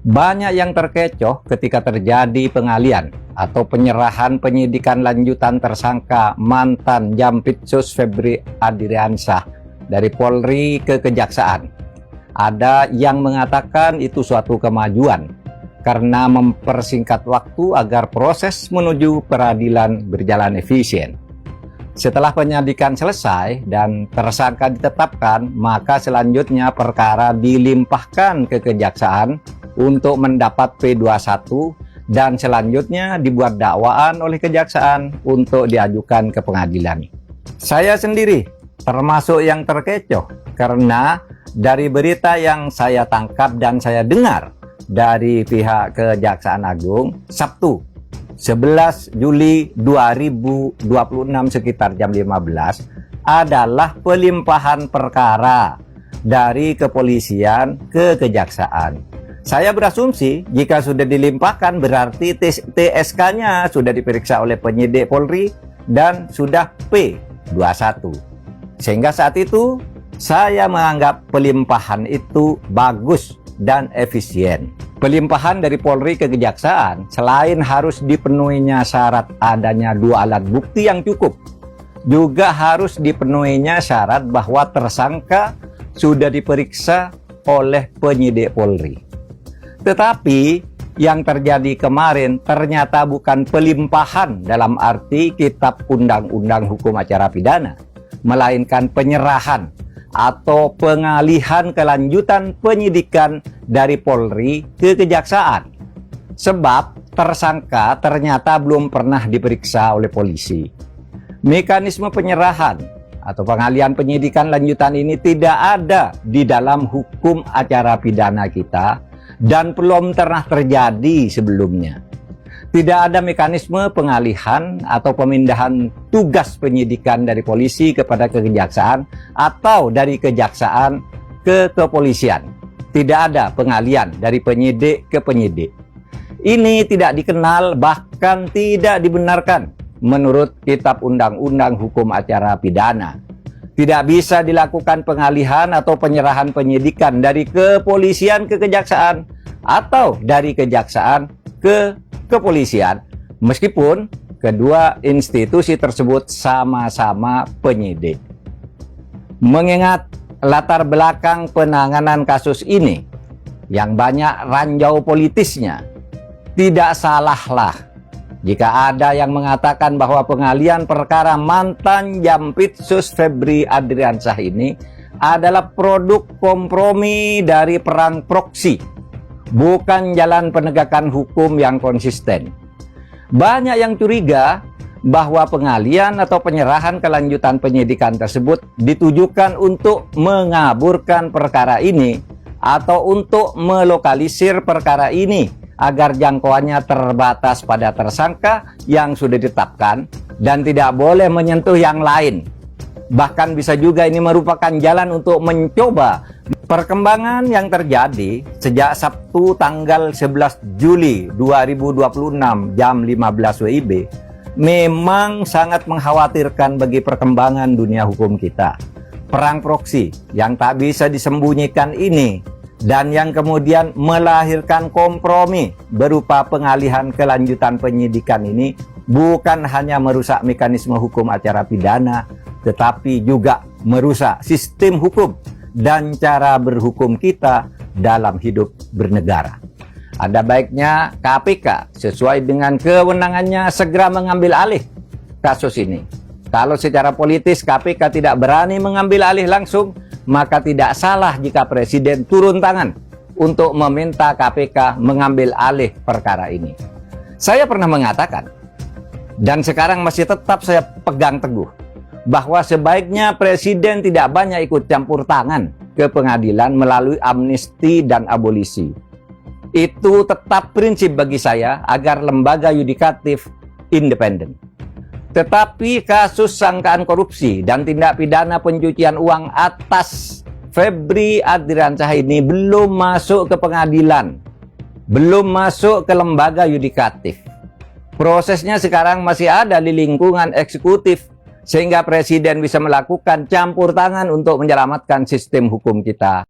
Banyak yang terkecoh ketika terjadi pengalian atau penyerahan penyidikan lanjutan tersangka mantan Jampitsus Febri Adriansyah dari Polri ke Kejaksaan. Ada yang mengatakan itu suatu kemajuan karena mempersingkat waktu agar proses menuju peradilan berjalan efisien. Setelah penyidikan selesai dan tersangka ditetapkan, maka selanjutnya perkara dilimpahkan ke Kejaksaan untuk mendapat P21 dan selanjutnya dibuat dakwaan oleh Kejaksaan untuk diajukan ke pengadilan. Saya sendiri termasuk yang terkecoh karena dari berita yang saya tangkap dan saya dengar dari pihak Kejaksaan Agung Sabtu 11 Juli 2026 sekitar jam 15 adalah pelimpahan perkara dari kepolisian ke Kejaksaan. Saya berasumsi jika sudah dilimpahkan berarti TSK-nya sudah diperiksa oleh penyidik Polri dan sudah P21. Sehingga saat itu saya menganggap pelimpahan itu bagus dan efisien. Pelimpahan dari Polri ke Kejaksaan selain harus dipenuhinya syarat adanya 2 alat bukti yang cukup, juga harus dipenuhinya syarat bahwa tersangka sudah diperiksa oleh penyidik Polri. Tetapi yang terjadi kemarin ternyata bukan pelimpahan dalam arti Kitab Undang-Undang Hukum Acara Pidana, melainkan penyerahan atau pengalihan kelanjutan penyidikan dari Polri ke Kejaksaan. Sebab tersangka ternyata belum pernah diperiksa oleh polisi. Mekanisme penyerahan atau pengalihan penyidikan lanjutan ini tidak ada di dalam hukum acara pidana kita dan belum pernah terjadi sebelumnya. Tidak ada mekanisme pengalihan atau pemindahan tugas penyidikan dari polisi kepada kejaksaan atau dari kejaksaan ke kepolisian. Tidak ada pengalian dari penyidik ke penyidik. Ini tidak dikenal bahkan tidak dibenarkan menurut Kitab Undang-Undang Hukum Acara Pidana. Tidak bisa dilakukan pengalihan atau penyerahan penyidikan dari kepolisian ke kejaksaan atau dari kejaksaan ke kepolisian, meskipun kedua institusi tersebut sama-sama penyidik. Mengingat latar belakang penanganan kasus ini yang banyak ranjau politisnya, tidak salahlah jika ada yang mengatakan bahwa pengalian perkara mantan Jampitsus Febri Adriansyah ini adalah produk kompromi dari perang proksi, bukan jalan penegakan hukum yang konsisten. Banyak yang curiga bahwa pengalian atau penyerahan kelanjutan penyidikan tersebut ditujukan untuk mengaburkan perkara ini atau untuk melokalisir perkara ini agar jangkauannya terbatas pada tersangka yang sudah ditetapkan dan tidak boleh menyentuh yang lain. Bahkan bisa juga ini merupakan jalan untuk mencoba. Perkembangan yang terjadi sejak Sabtu tanggal 11 Juli 2026 jam 15 WIB memang sangat mengkhawatirkan bagi perkembangan dunia hukum kita. Perang proksi yang tak bisa disembunyikan ini dan yang kemudian melahirkan kompromi berupa pengalihan kelanjutan penyidikan ini bukan hanya merusak mekanisme hukum acara pidana, tetapi juga merusak sistem hukum dan cara berhukum kita dalam hidup bernegara. Ada baiknya KPK sesuai dengan kewenangannya segera mengambil alih kasus ini. Kalau secara politis KPK tidak berani mengambil alih langsung, maka tidak salah jika Presiden turun tangan untuk meminta KPK mengambil alih perkara ini. Saya pernah mengatakan, dan sekarang masih tetap saya pegang teguh, bahwa sebaiknya Presiden tidak banyak ikut campur tangan ke pengadilan melalui amnesti dan abolisi. Itu tetap prinsip bagi saya agar lembaga yudikatif independen. Tetapi kasus sangkaan korupsi dan tindak pidana pencucian uang atas Febri Adriansyah ini belum masuk ke pengadilan, belum masuk ke lembaga yudikatif. Prosesnya sekarang masih ada di lingkungan eksekutif, sehingga Presiden bisa melakukan campur tangan untuk menyelamatkan sistem hukum kita.